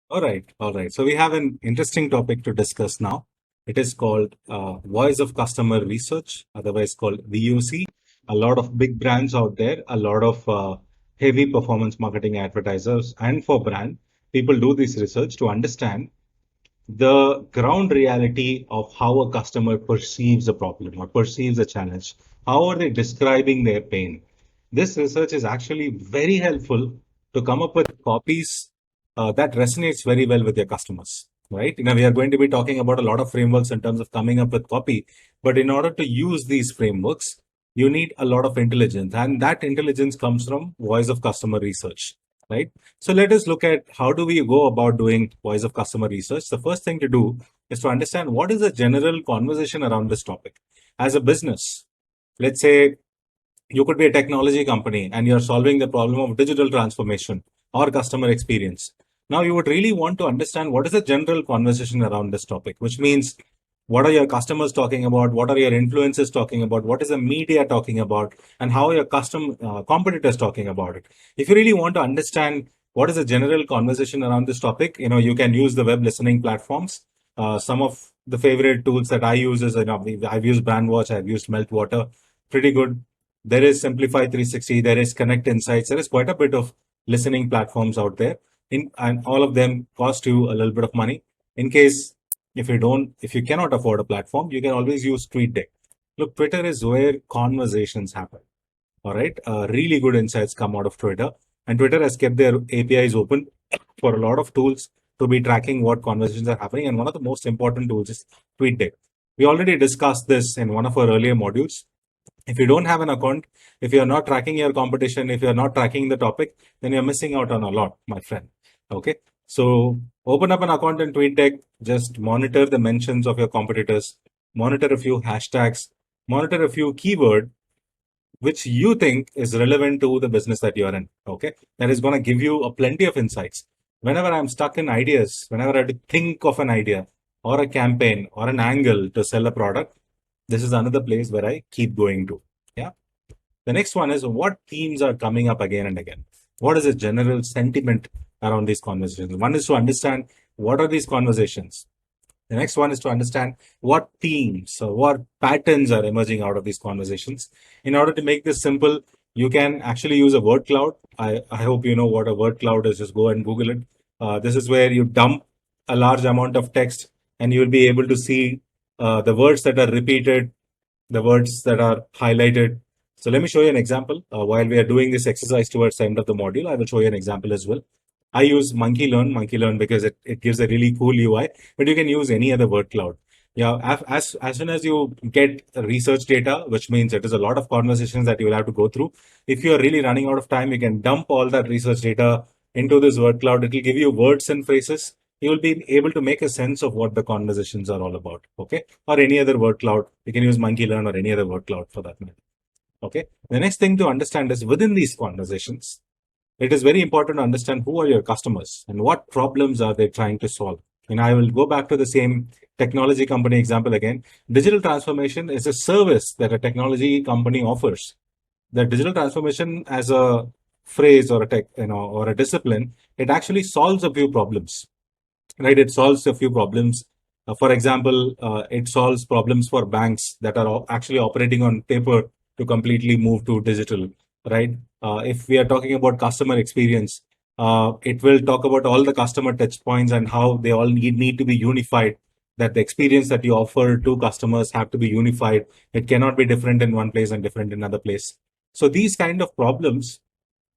All right, all right. So we have an interesting topic to discuss now. It is called Voice of Customer Research, otherwise called VOC. A lot of big brands out there, a lot of heavy performance marketing advertisers, and for brand, people do this research to understand the ground reality of how a customer perceives a problem or perceives a challenge. How are they describing their pain? This research is actually very helpful to come up with copies that resonates very well with your customers, right? We are going to be talking about a lot of frameworks in terms of coming up with copy, but in order to use these frameworks, you need a lot of intelligence, and that intelligence comes from voice of customer research, right? So let us look at how do we go about doing voice of customer research. The first thing to do is to understand what is the general conversation around this topic. As a business, let's say you could be a technology company and you're solving the problem of digital transformation or customer experience. Now you would really want to understand what is the general conversation around this topic, which means what are your customers talking about, what are your influencers talking about, what is the media talking about, and how are your competitors talking about it. If you really want to understand what is the general conversation around this topic, you can use the web listening platforms. Some of the favorite tools that I use is, I've used Brandwatch, I've used Meltwater, pretty good. There is Simplify 360, there is Connect Insights, there is quite a bit of listening platforms out there, and all of them cost you a little bit of money. In case if you cannot afford a platform, you can always use TweetDeck. Look, Twitter is where conversations happen. All right, really good insights come out of Twitter, and Twitter has kept their APIs open for a lot of tools to be tracking what conversations are happening. And one of the most important tools is TweetDeck. We already discussed this in one of our earlier modules. If you don't have an account, if you're not tracking your competition, if you're not tracking the topic, then you're missing out on a lot, my friend. Okay. So open up an account in TweetDeck, just monitor the mentions of your competitors, monitor a few hashtags, monitor a few keyword which you think is relevant to the business that you're in. Okay. That is going to give you a plenty of insights. Whenever I'm stuck in ideas, whenever I have to think of an idea or a campaign or an angle to sell a product, this is another place where I keep going to. Yeah. The next one is what themes are coming up again and again. What is the general sentiment around these conversations? One is to understand what are these conversations. The next one is to understand what themes or what patterns are emerging out of these conversations. In order to make this simple, you can actually use a word cloud. I hope you know what a word cloud is. Just go and Google it. This is where you dump a large amount of text and you'll be able to see the words that are repeated, the words that are highlighted. So let me show you an example. While we are doing this exercise towards the end of the module, I will show you an example as well. I use Monkey Learn because it gives a really cool UI, but you can use any other word cloud. Yeah, as soon as you get research data, which means it is a lot of conversations that you will have to go through. If you are really running out of time, you can dump all that research data into this word cloud. It will give you words and phrases. You will be able to make a sense of what the conversations are all about. Okay, or any other word cloud. You can use Monkey Learn or any other word cloud for that matter. Okay. The next thing to understand is within these conversations, it is very important to understand who are your customers and what problems are they trying to solve. And I will go back to the same technology company example again. Digital transformation is a service that a technology company offers. The digital transformation as a phrase or a or a discipline, it actually solves a few problems, right? It solves a few problems. For example, it solves problems for banks that are actually operating on paper to completely move to digital, right? If we are talking about customer experience, it will talk about all the customer touch points and how they all need to be unified. That the experience that you offer to customers have to be unified. It cannot be different in one place and different in another place. So these kind of problems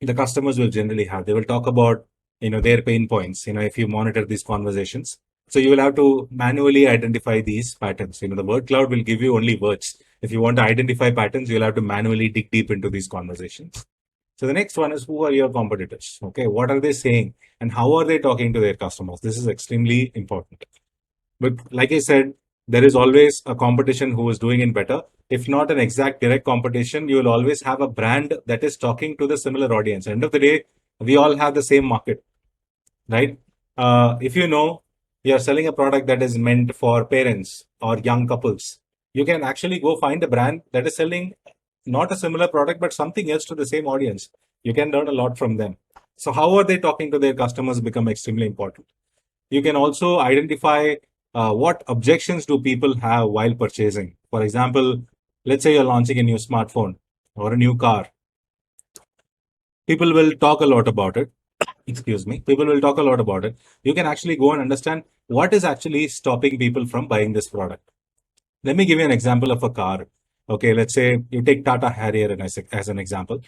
the customers will generally have. They will talk about their pain points. If you monitor these conversations, so you will have to manually identify these patterns. The word cloud will give you only words. If you want to identify patterns, you'll have to manually dig deep into these conversations. So the next one is who are your competitors? Okay, what are they saying and how are they talking to their customers? This is extremely important. But like I said, there is always a competition who is doing it better. If not an exact direct competition, you will always have a brand that is talking to the similar audience. End of the day, we all have the same market, right? If you're selling a product that is meant for parents or young couples, you can actually go find a brand that is selling not a similar product, but something else to the same audience. You can learn a lot from them. So how are they talking to their customers become extremely important. You can also identify what objections do people have while purchasing. For example, let's say you're launching a new smartphone or a new car. People will talk a lot about it. Excuse me. People will talk a lot about it. You can actually go and understand what is actually stopping people from buying this product. Let me give you an example of a car. Okay, let's say you take Tata Harrier as an example.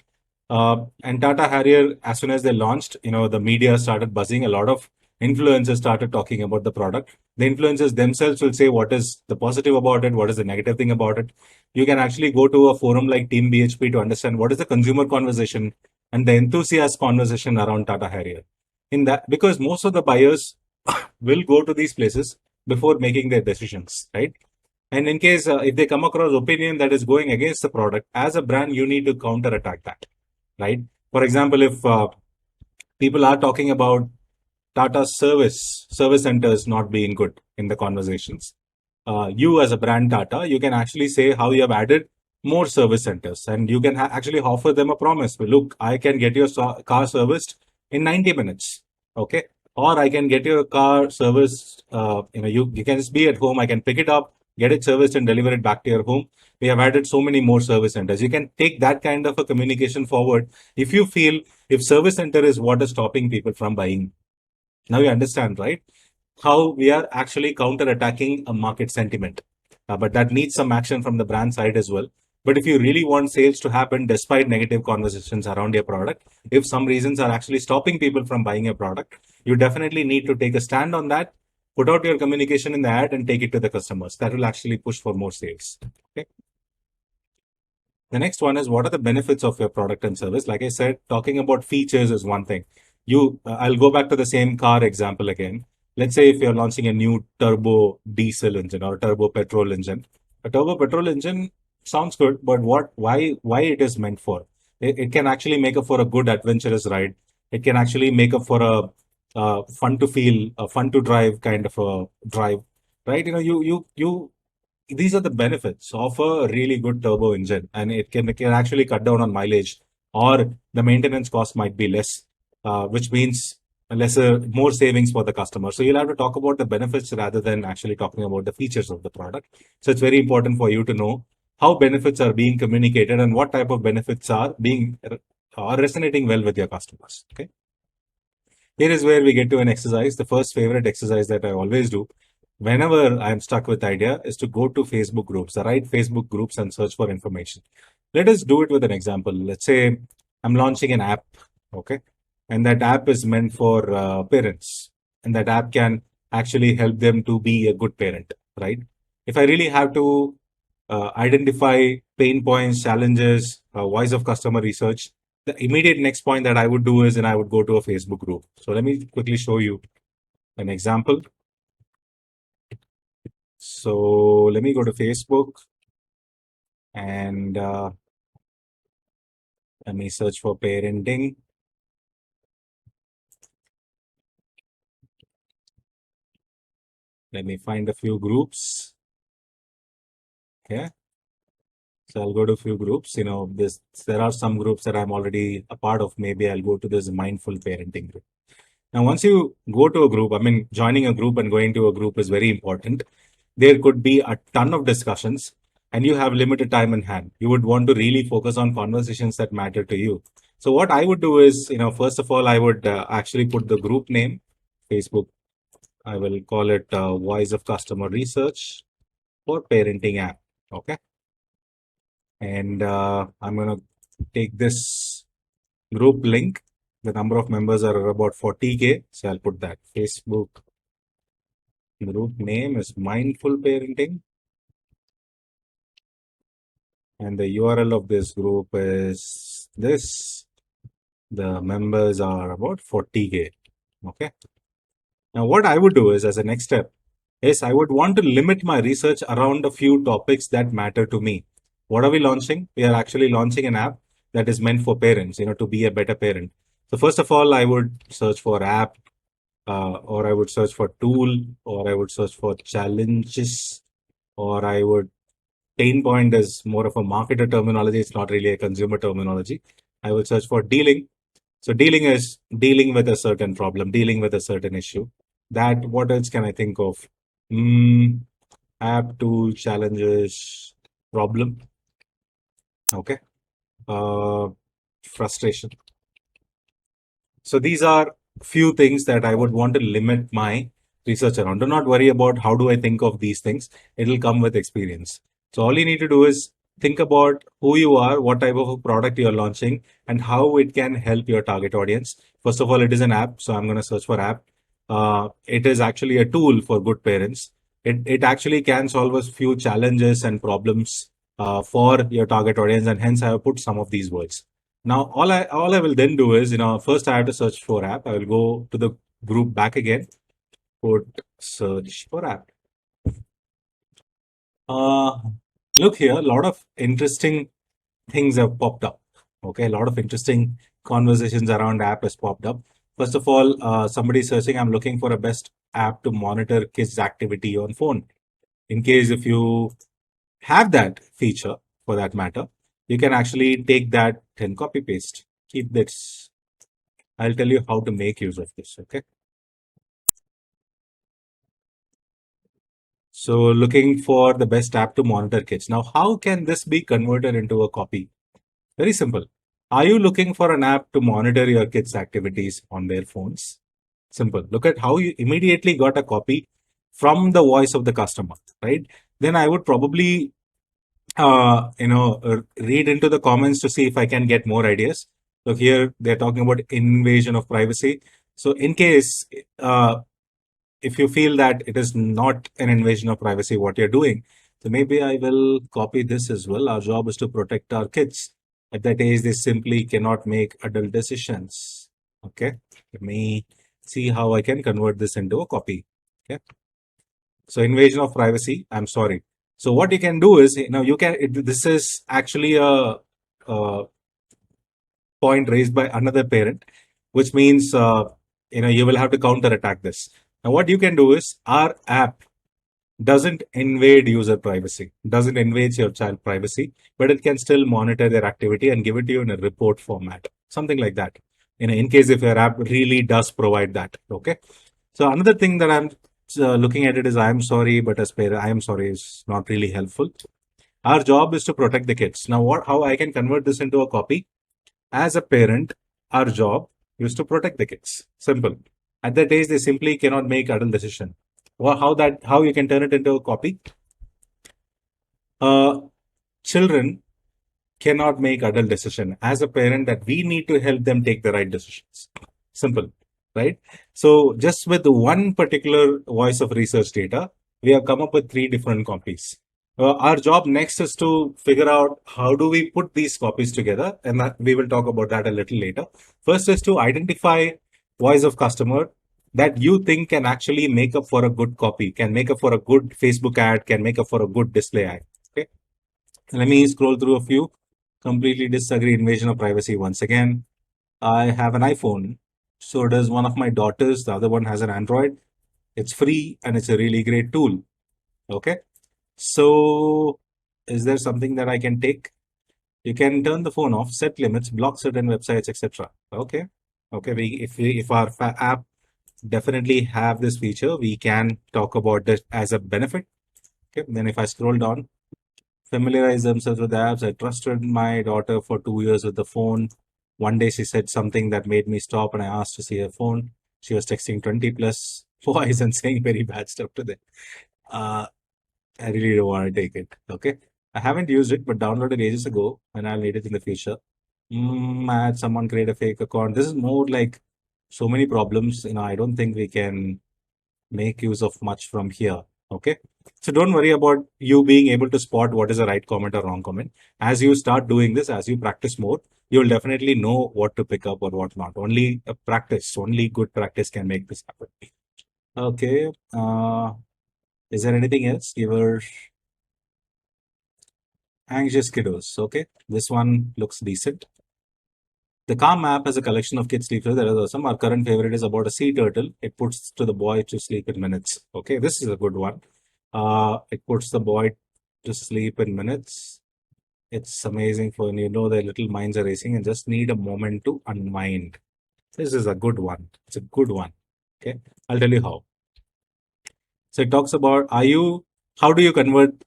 And Tata Harrier, as soon as they launched, the media started buzzing. A lot of influencers started talking about the product. The influencers themselves will say what is the positive about it, what is the negative thing about it. You can actually go to a forum like Team BHP to understand what is the consumer conversation and the enthusiast conversation around Tata Harrier. In that, because most of the buyers will go to these places before making their decisions, right? And in case if they come across opinion that is going against the product, as a brand, you need to counter attack that, right? For example, if people are talking about Tata's service centers not being good in the conversations, you as a brand Tata, you can actually say how you have added more service centers, and you can actually offer them a promise. Look, I can get your car serviced in 90 minutes, okay? Or I can get your car serviced. You can just be at home. I can pick it up, get it serviced, and deliver it back to your home. We have added so many more service centers. You can take that kind of a communication forward if you feel if service center is what is stopping people from buying. Now you understand, right? How we are actually counter-attacking a market sentiment. But that needs some action from the brand side as well. But if you really want sales to happen despite negative conversations around your product, if some reasons are actually stopping people from buying your product, you definitely need to take a stand on that, put out your communication in the ad and take it to the customers. That will actually push for more sales. Okay. The next one is what are the benefits of your product and service? Like I said, talking about features is one thing. I'll go back to the same car example again. Let's say if you're launching a new turbo diesel engine or a turbo petrol engine, a turbo petrol engine sounds good, but why it is meant for? It can actually make up for a good adventurous ride. It can actually make up for a fun to feel, a fun to drive kind of a drive, right? These are the benefits of a really good turbo engine, and it can actually cut down on mileage, or the maintenance cost might be less, which means more savings for the customer. So you'll have to talk about the benefits rather than actually talking about the features of the product. So it's very important for you to know how benefits are being communicated and what type of benefits are resonating well with your customers. Okay. Here is where we get to an exercise. The first favorite exercise that I always do whenever I'm stuck with idea is to go to Facebook groups, the right Facebook groups, and search for information. Let us do it with an example. Let's say I'm launching an app, okay? And that app is meant for parents. And that app can actually help them to be a good parent, right? If I really have to identify pain points, challenges, voice of customer research, the immediate next point that I would do is, and I would go to a Facebook group. So let me quickly show you an example. So let me go to Facebook and let me search for parenting. Let me find a few groups. Okay. So I'll go to a few groups. There are some groups that I'm already a part of. Maybe I'll go to this mindful parenting group. Now, once you go to a group, joining a group and going to a group is very important. There could be a ton of discussions and you have limited time in hand. You would want to really focus on conversations that matter to you. So what I would do is, first of all, I would actually put the group name, Facebook. I will call it Voice of Customer Research for Parenting app. Okay. And I'm going to take this group link. The number of members are about 40K. So I'll put that. Facebook group name is Mindful Parenting. And the URL of this group is this. The members are about 40K. Okay. Now, what I would do is, as a next step, is I would want to limit my research around a few topics that matter to me. What are we launching? We are actually launching an app that is meant for parents, to be a better parent. So first of all, I would search for app, or I would search for tool, or I would search for challenges, or I would pain point is more of a marketer terminology. It's not really a consumer terminology. I would search for dealing. So dealing is dealing with a certain problem, dealing with a certain issue. That what else can I think of? Mm, app tool challenges problem. Okay. Uh, Frustration. So these are few things that I would want to limit my research around. Do not worry about how do I think of these things. It'll come with experience. So all you need to do is think about who you are, what type of a product you're launching, and how it can help your target audience. First of all, it is an app. So I'm going to search for app. It is actually a tool for good parents. It actually can solve a few challenges and problems for your target audience, and hence I have put some of these words. Now, all I will then do is, first I have to search for app. I will go to the group back again, put search for app. Uh, Look here, a lot of interesting things have popped up. Okay, a lot of interesting conversations around app has popped up. First of all, somebody searching, I'm looking for a best app to monitor kids' activity on phone. In case if you have that feature, for that matter, you can actually take that and copy paste. Keep this. I'll tell you how to make use of this. Okay. So looking for the best app to monitor kids. Now, how can this be converted into a copy? Very simple. Are you looking for an app to monitor your kids' activities on their phones? Simple. Look at how you immediately got a copy from the voice of the customer, right? Then I would probably, read into the comments to see if I can get more ideas. So here they're talking about invasion of privacy. So in case, if you feel that it is not an invasion of privacy what you're doing, so maybe I will copy this as well. Our job is to protect our kids. At that age, they simply cannot make adult decisions. Okay, let me see how I can convert this into a copy. Okay, so invasion of privacy, I'm sorry. So what you can do is, this is actually a point raised by another parent, which means, you will have to counter attack this. Now, what you can do is our app doesn't invade user privacy, doesn't invade your child privacy, but it can still monitor their activity and give it to you in a report format, something like that. In case if your app really does provide that. Okay. So another thing that I'm looking at it is I'm sorry, but as parent, I am sorry is not really helpful. Our job is to protect the kids. Now, how I can convert this into a copy? As a parent, our job is to protect the kids. Simple. At that age, they simply cannot make adult decision. Well, how you can turn it into a copy? Uh, Children cannot make adult decision. As a parent, that we need to help them take the right decisions. Simple, right? So just with one particular voice of research data, we have come up with 3 different copies. Our job next is to figure out how do we put these copies together, and we will talk about that a little later. First is to identify voice of customer that you think can actually make up for a good copy, can make up for a good Facebook ad, can make up for a good display ad. Okay, let me scroll through a few. Completely disagree. Invasion of privacy once again. I have an iPhone. So does one of my daughters. The other one has an Android. It's free and it's a really great tool. Okay. So is there something that I can take? You can turn the phone off, set limits, block certain websites, etc. Okay. Okay. If our app definitely have this feature, we can talk about this as a benefit. Okay. Then if I scroll down, familiarize themselves with the apps. I trusted my daughter for 2 years with the phone. One day she said something that made me stop and I asked to see her phone. She was texting 20 plus boys and saying very bad stuff to them. Uh, I really don't want to take it. Okay. I haven't used it, but downloaded ages ago and I'll need it in the future. I had someone create a fake account. This is more like so many problems. I don't think we can make use of much from here. Okay. So don't worry about you being able to spot what is a right comment or wrong comment. As you start doing this, as you practice more, you'll definitely know what to pick up or what not. Only only good practice can make this happen. Okay. Is there anything else? You were anxious kiddos. Okay. This one looks decent. The Calm app has a collection of kids' sleep. There is awesome. Our current favorite is about a sea turtle. It puts to the boy to sleep in minutes. Okay, this is a good one. It puts the boy to sleep in minutes. It's amazing for when their little minds are racing and just need a moment to unwind. This is a good one. It's a good one. Okay, I'll tell you how. So it talks about how do you convert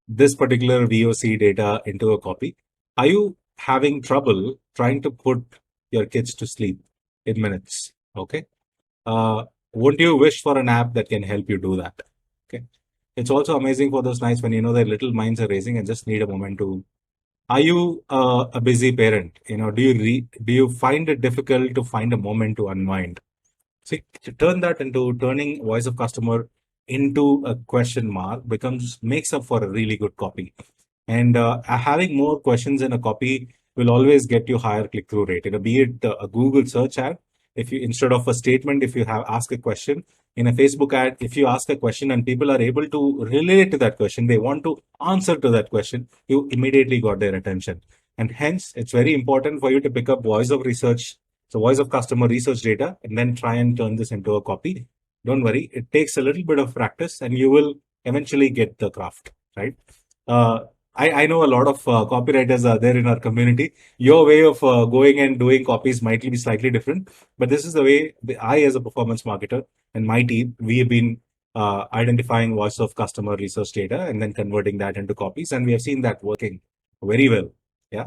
this particular VOC data into a copy? Are you having trouble trying to put your kids to sleep in minutes? Okay. Won't you wish for an app that can help you do that? Okay. It's also amazing for those nights when you know their little minds are racing and just need a moment to. Are you a busy parent? Do you find it difficult to find a moment to unwind? See, to turn that into turning voice of customer into a question mark makes up for a really good copy. And having more questions in a copy will always get you higher click through rate. Be it a Google search ad, if you instead of a statement, if you have ask a question in a Facebook ad, if you ask a question and people are able to relate to that question, they want to answer to that question, you immediately got their attention. And hence, it's very important for you to pick up voice of research, so voice of customer research data, and then try and turn this into a copy. Don't worry, it takes a little bit of practice, and you will eventually get the craft, right? Uh, I know a lot of copywriters are there in our community. Your way of going and doing copies might be slightly different, but this is the way I, as a performance marketer, and my team, we have been identifying voice of customer research data and then converting that into copies, and we have seen that working very well. Yeah.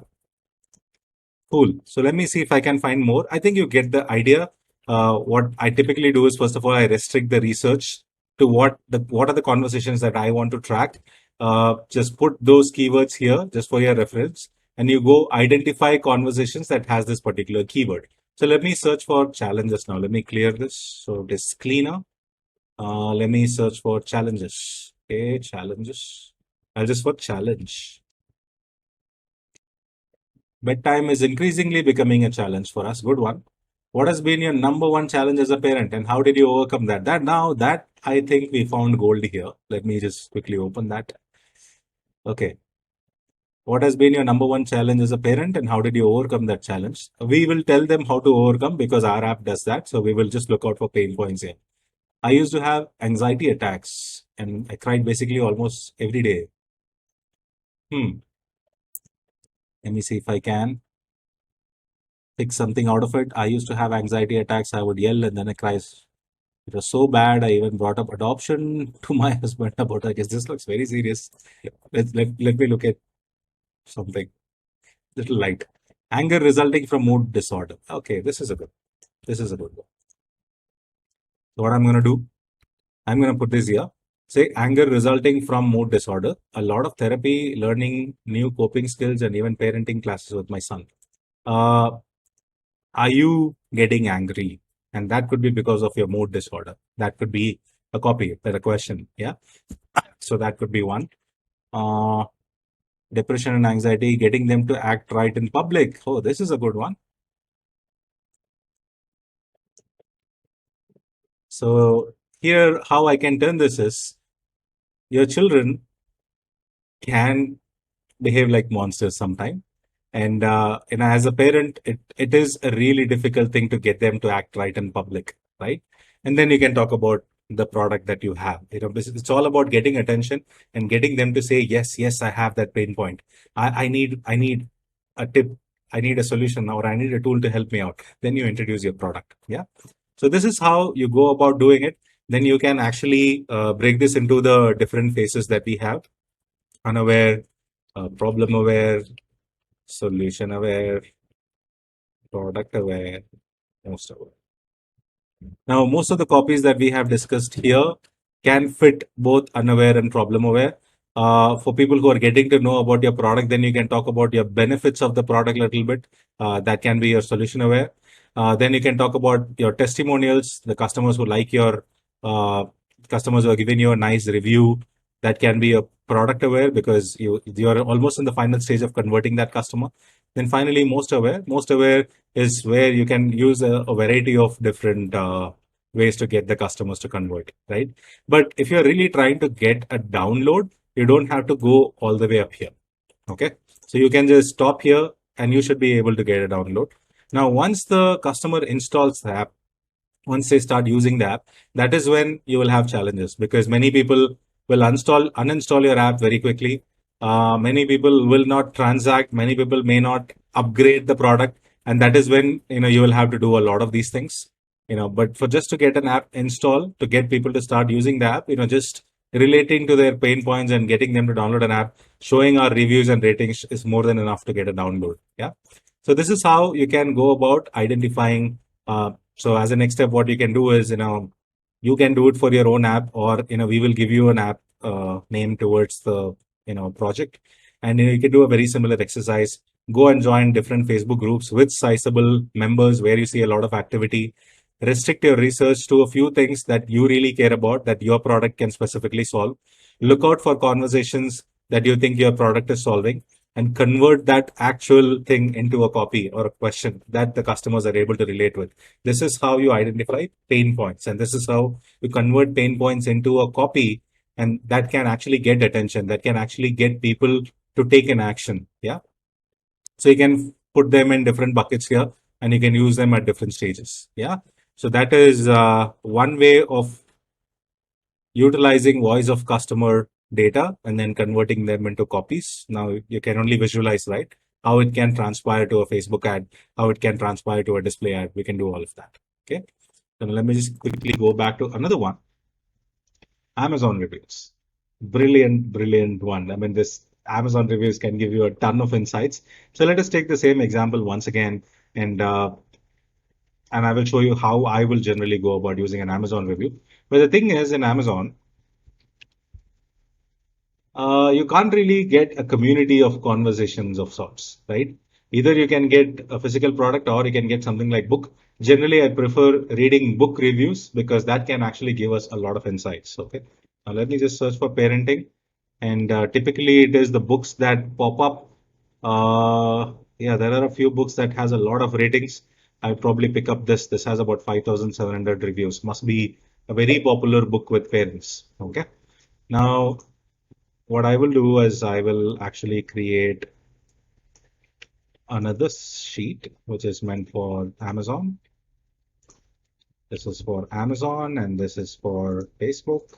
Cool. So let me see if I can find more. I think you get the idea. What I typically do is, first of all, I restrict the research to what are the conversations that I want to track. Just put those keywords here just for your reference, and you go identify conversations that has this particular keyword. So let me search for challenges now. Let me clear this. So it is cleaner. Let me search for challenges. Okay, challenges. I'll just put challenge. Bedtime is increasingly becoming a challenge for us. Good one. What has been your number one challenge as a parent, and how did you overcome that? That I think we found gold here. Let me just quickly open that. Okay. What has been your number one challenge as a parent, and how did you overcome that challenge? We will tell them how to overcome because our app does that. So we will just look out for pain points here. I used to have anxiety attacks, and I cried basically almost every day. Hmm. Let me see if I can pick something out of it. I used to have anxiety attacks. I would yell and then I cry. It was so bad. I even brought up adoption to my husband about, I guess this looks very serious. Let me look at something little light. Anger resulting from mood disorder. Okay, this is a good one. So what I'm going to do, I'm going to put this here. Say anger resulting from mood disorder. A lot of therapy, learning new coping skills, and even parenting classes with my son. Uh, are you getting angry? And that could be because of your mood disorder. That could be a copy, a question. Yeah. So that could be one. Uh, Depression and anxiety, getting them to act right in public. Oh, this is a good one. So here, how I can turn this is your children can behave like monsters sometime. And as a parent, it is a really difficult thing to get them to act right in public, right? And then you can talk about the product that you have. It's all about getting attention and getting them to say, yes, yes, I have that pain point. I need a tip. I need a solution, or I need a tool to help me out. Then you introduce your product. Yeah. So this is how you go about doing it. Then you can actually break this into the different phases that we have: unaware, problem aware, solution aware, product aware, most aware. Now, most of the copies that we have discussed here can fit both unaware and problem aware. For people who are getting to know about your product, then you can talk about your benefits of the product a little bit. That can be your solution aware. Then you can talk about your testimonials, the customers who like your customers who are giving you a nice review. That can be a product aware because you're almost in the final stage of converting that customer. Then finally, most aware. Most aware is where you can use a variety of different ways to get the customers to convert, right? But if you're really trying to get a download, you don't have to go all the way up here. Okay. So you can just stop here and you should be able to get a download. Now, once the customer installs the app, once they start using the app, that is when you will have challenges because many people will uninstall your app very quickly. Many people will not transact. Many people may not upgrade the product, and that is when you will have to do a lot of these things. But for just to get an app installed, to get people to start using the app, just relating to their pain points and getting them to download an app, showing our reviews and ratings is more than enough to get a download. Yeah. So this is how you can go about identifying. So as a next step, what you can do is, you can do it for your own app, or we will give you an app name towards the project, and you can do a very similar exercise. Go and join different Facebook groups with sizable members where you see a lot of activity. Restrict your research to a few things that you really care about, that your product can specifically solve. Look out for conversations that you think your product is solving, and convert that actual thing into a copy or a question that the customers are able to relate with. This is how you identify pain points, and this is how you convert pain points into a copy, and that can actually get attention, that can actually get people to take an action. Yeah. So you can put them in different buckets here, and you can use them at different stages. Yeah. So that is one way of utilizing voice of customer data and then converting them into copies. Now you can only visualize, right? How it can transpire to a Facebook ad, how it can transpire to a display ad. We can do all of that. Okay. Then let me just quickly go back to another one. Amazon reviews. Brilliant, brilliant one. I mean, this Amazon reviews can give you a ton of insights. So let us take the same example once again, and I will show you how I will generally go about using an Amazon review. But the thing is, in Amazon, you can't really get a community of conversations of sorts, right? Either you can get a physical product or you can get something like book. Generally, I prefer reading book reviews because that can actually give us a lot of insights. Okay. Now let me just search for parenting, and typically it is the books that pop up. Yeah, there are a few books that has a lot of ratings. I probably pick up this. This has about 5,700 reviews. Must be a very popular book with parents. Okay. Now, what I will do is I will actually create another sheet which is meant for Amazon. This is for Amazon and this is for Facebook.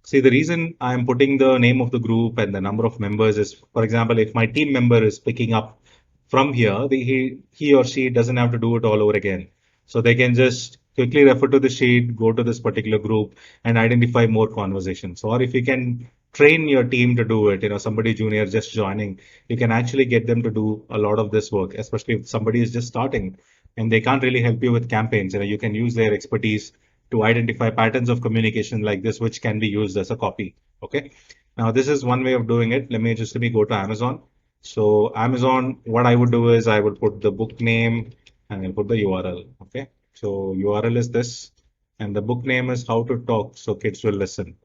See, the reason I'm putting the name of the group and the number of members is, for example, if my team member is picking up from here, he or she doesn't have to do it all over again. So they can just quickly refer to the sheet, go to this particular group and identify more conversations. Or if you can train your team to do it, somebody junior just joining, you can actually get them to do a lot of this work, especially if somebody is just starting and they can't really help you with campaigns. You can use their expertise to identify patterns of communication like this, which can be used as a copy. Okay. Now this is one way of doing it. Let me go to Amazon. So Amazon, what I would do is I would put the book name and I'll put the URL. Okay. So URL is this, and the book name is How to Talk So Kids Will Listen.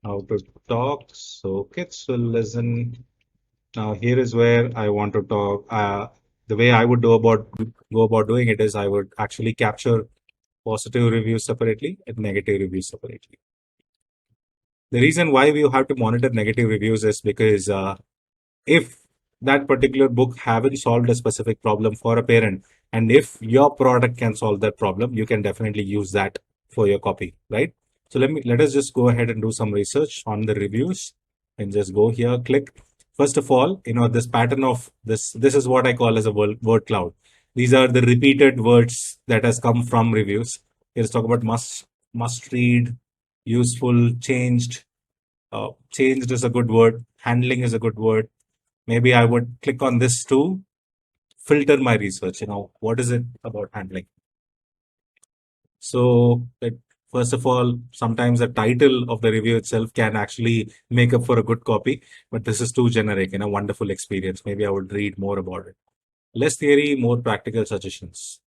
How to Talk So Kids Will Listen. Now here is where I want to talk. The way I would go about doing it is I would actually capture positive reviews separately and negative reviews separately. The reason why we have to monitor negative reviews is because if that particular book haven't solved a specific problem for a parent, and if your product can solve that problem, you can definitely use that for your copy, right? So let us just go ahead and do some research on the reviews and just go here, click. First of all, this pattern of this is what I call as a word cloud. These are the repeated words that has come from reviews. Let's talk about must read, useful, changed. Changed is a good word. Handling is a good word. Maybe I would click on this to filter my research. What is it about handling? So first of all, sometimes the title of the review itself can actually make up for a good copy, but this is too generic. Wonderful experience. Maybe I would read more about it. Less theory, more practical suggestions.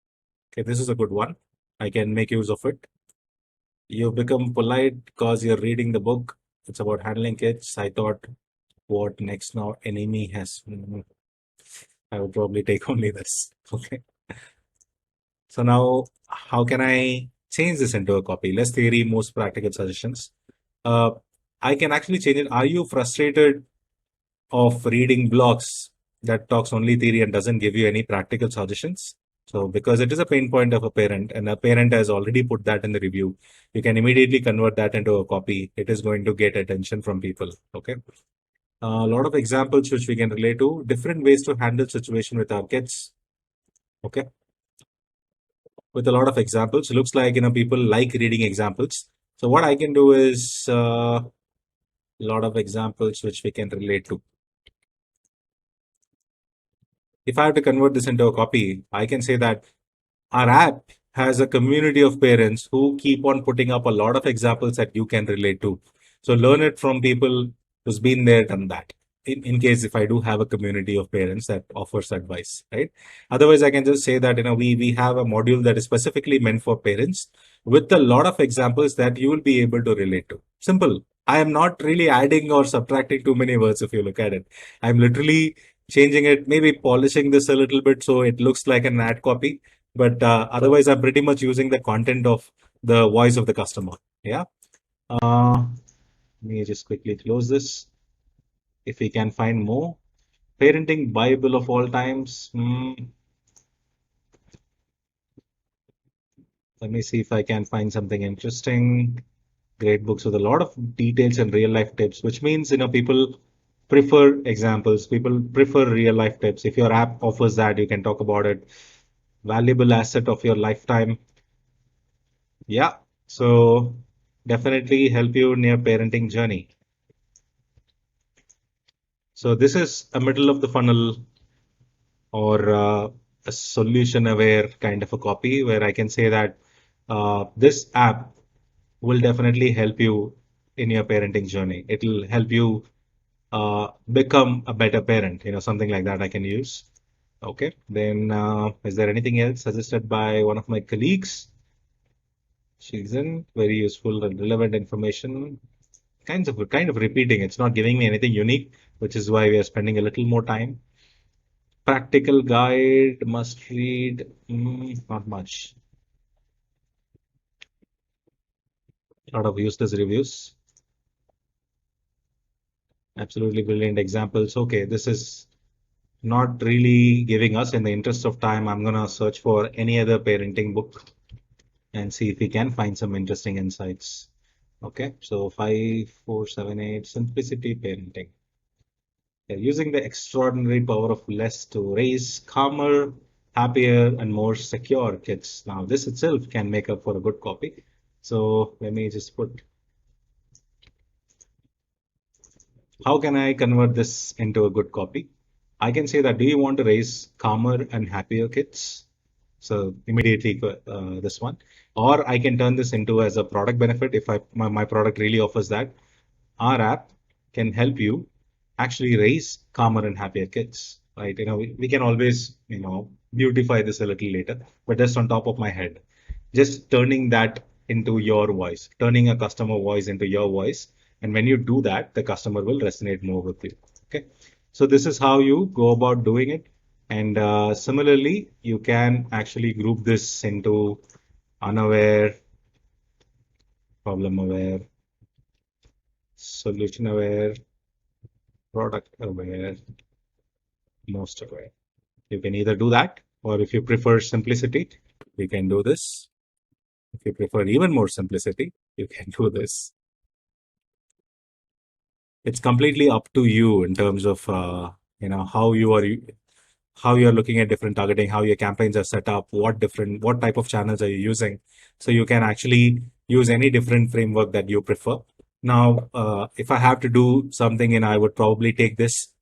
Okay, this is a good one. I can make use of it. You become polite because you're reading the book. It's about handling kids. I thought, what next now? Enemy has. I would probably take only this. Okay. So now, how can I change this into a copy? Less theory, most practical suggestions. Uh, I can actually change it. Are you frustrated of reading blogs that talks only theory and doesn't give you any practical suggestions? So because it is a pain point of a parent and a parent has already put that in the review, you can immediately convert that into a copy. It is going to get attention from people. Okay. A lot of examples which we can relate to, different ways to handle situation with our kids. Okay, with a lot of examples. Looks like people like reading examples. So what I can do is a lot of examples which we can relate to. If I have to convert this into a copy, I can say that our app has a community of parents who keep on putting up a lot of examples that you can relate to. So learn it from people who's been there, done that. In case if I do have a community of parents that offers advice, right? Otherwise, I can just say that we have a module that is specifically meant for parents with a lot of examples that you will be able to relate to. Simple. I am not really adding or subtracting too many words if you look at it. I'm literally changing it, maybe polishing this a little bit so it looks like an ad copy, but otherwise I'm pretty much using the content of the voice of the customer. Yeah. Let me just quickly close this. If we can find more parenting bible of all times. Let me see if I can find something interesting. Great books with a lot of details and real life tips, which means people prefer examples, people prefer real life tips. If your app offers that, you can talk about it. Valuable asset of your lifetime. Yeah. So definitely help you in your parenting journey. So this is a middle of the funnel or a solution aware kind of a copy where I can say that this app will definitely help you in your parenting journey. It will help you become a better parent, something like that I can use. Okay. Then is there anything else suggested by one of my colleagues? She's in very useful and relevant information. Kind of repeating. It's not giving me anything unique, which is why we are spending a little more time. Practical guide, must read, not much. A lot of useless reviews. Absolutely brilliant examples. Okay, this is not really giving us. In the interest of time, I'm gonna search for any other parenting book and see if we can find some interesting insights. Okay, so 5478 simplicity parenting. They're using the extraordinary power of less to raise calmer, happier, and more secure kids. Now, this itself can make up for a good copy. So let me just put, how can I convert this into a good copy? I can say that, do you want to raise calmer and happier kids? So immediately this one, or I can turn this into as a product benefit if my product really offers that. Our app can help you actually raise calmer and happier kids, right? We can always, beautify this a little later, but just on top of my head, just turning that into your voice, turning a customer voice into your voice. And when you do that, the customer will resonate more with you. Okay. So this is how you go about doing it. And similarly, you can actually group this into unaware, problem aware, solution aware, product aware, most aware. You can either do that, or if you prefer simplicity, you can do this. If you prefer even more simplicity, you can do this. It's completely up to you in terms of how you are looking at different targeting, how your campaigns are set up, what type of channels are you using. So you can actually use any different framework that you prefer. Now, if I have to do something, I would probably take this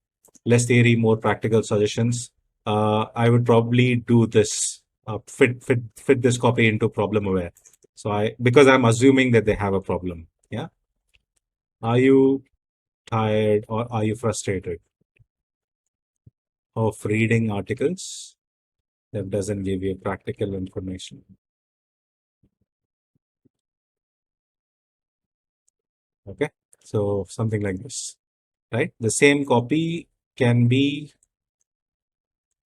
less theory, more practical suggestions. I would probably do this, fit this copy into problem aware. So because I'm assuming that they have a problem. Yeah. Are you tired or are you frustrated of reading articles that doesn't give you practical information? Okay. So something like this, right? The same copy can be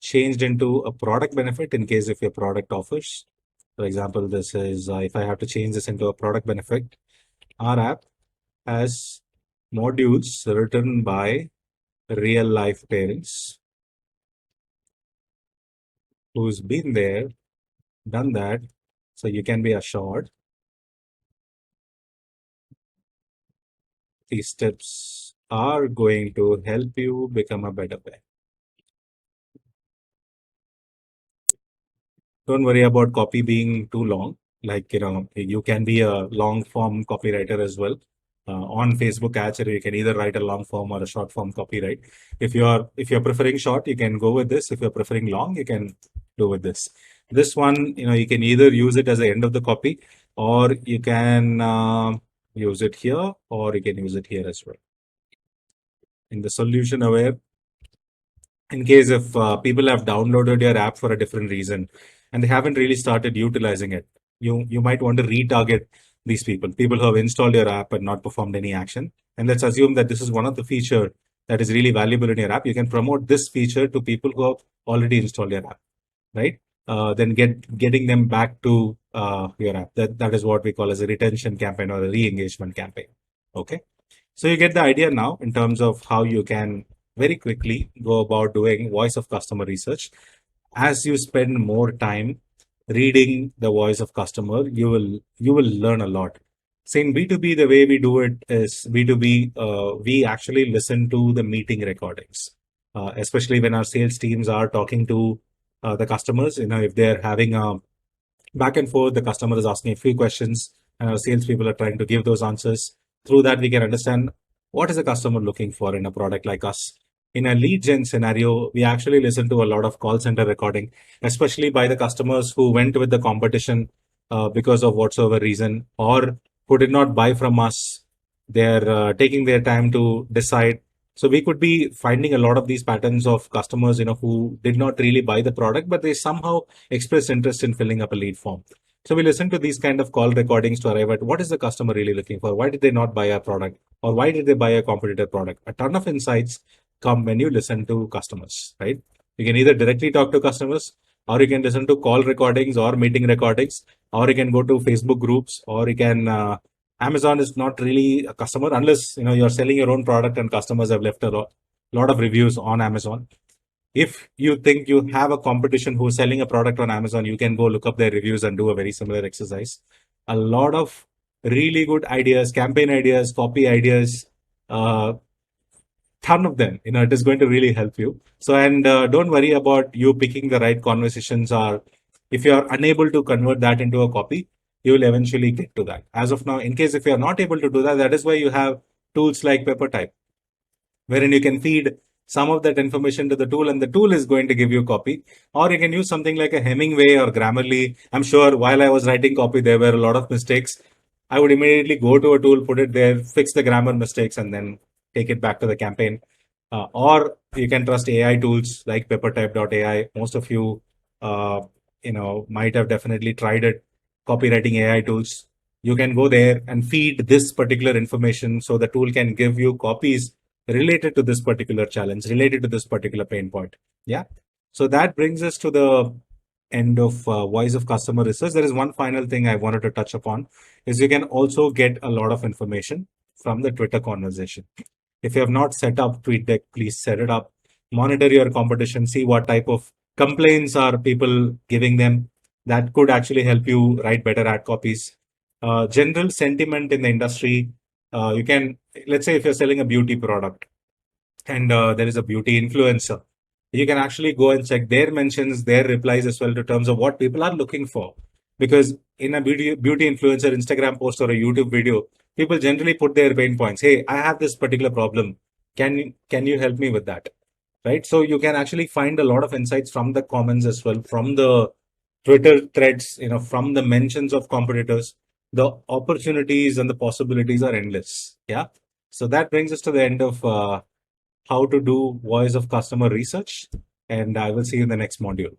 changed into a product benefit in case if your product offers. For example, this is if I have to change this into a product benefit, our app has modules written by real life parents who's been there, done that. So you can be assured these tips are going to help you become a better parent. Don't worry about copy being too long. Like, you can be a long form copywriter as well. On Facebook ads, you can either write a long form or a short form copyright. If you're preferring short, you can go with this. If you're preferring long, you can do with this. This one, you can either use it as the end of the copy, or you can use it here, or you can use it here as well. In the solution aware, in case if people have downloaded your app for a different reason and they haven't really started utilizing it, you might want to retarget these people who have installed your app and not performed any action. And let's assume that this is one of the feature that is really valuable in your app. You can promote this feature to people who have already installed your app, right? Then getting them back to your app. That is what we call as a retention campaign or a re-engagement campaign. Okay. So you get the idea now in terms of how you can very quickly go about doing voice of customer research. As you spend more time reading the voice of customer, you will learn a lot. So in B2B, the way we do it is B2B, we actually listen to the meeting recordings, especially when our sales teams are talking to the customers. If they're having a back and forth, the customer is asking a few questions, and our salespeople are trying to give those answers. Through that, we can understand what is the customer looking for in a product like us. In a lead gen scenario, we actually listen to a lot of call center recording, especially by the customers who went with the competition because of whatsoever reason, or who did not buy from us. They're taking their time to decide. So we could be finding a lot of these patterns of customers, who did not really buy the product, but they somehow express interest in filling up a lead form. So we listen to these kind of call recordings to arrive at what is the customer really looking for? Why did they not buy our product? Or why did they buy a competitor product? A ton of insights come when you listen to customers, right? You can either directly talk to customers, or you can listen to call recordings or meeting recordings, or you can go to Facebook groups, or you can Amazon is not really a customer unless you're selling your own product and customers have left a lot of reviews on Amazon. If you think you have a competition who's selling a product on Amazon, you can go look up their reviews and do a very similar exercise. A lot of really good ideas, campaign ideas, copy ideas, uh, ton of them. It is going to really help you. So, and don't worry about you picking the right conversations, or if you are unable to convert that into a copy, you will eventually get to that. As of now, in case if you are not able to do that, that is why you have tools like PepperType, wherein you can feed some of that information to the tool and the tool is going to give you a copy. Or you can use something like a Hemingway or Grammarly. I'm sure while I was writing copy, there were a lot of mistakes. I would immediately go to a tool, put it there, fix the grammar mistakes, and then take it back to the campaign. Or you can trust AI tools like peppertype.ai. Most of you, might have definitely tried it. Copywriting AI tools. You can go there and feed this particular information so the tool can give you copies related to this particular challenge, related to this particular pain point. Yeah. So that brings us to the end of voice of customer research. There is one final thing I wanted to touch upon is you can also get a lot of information from the Twitter conversation. If you have not set up TweetDeck, please set it up. Monitor your competition, see what type of complaints are people giving them. That could actually help you write better ad copies. General sentiment in the industry. You can, let's say if you're selling a beauty product and there is a beauty influencer, you can actually go and check their mentions, their replies as well, to terms of what people are looking for. Because in a beauty influencer Instagram post or a YouTube video, people generally put their pain points. Hey, I have this particular problem. Can you help me with that? Right. So you can actually find a lot of insights from the comments as well, from the Twitter threads, from the mentions of competitors. The opportunities and the possibilities are endless. Yeah. So that brings us to the end of how to do voice of customer research. And I will see you in the next module.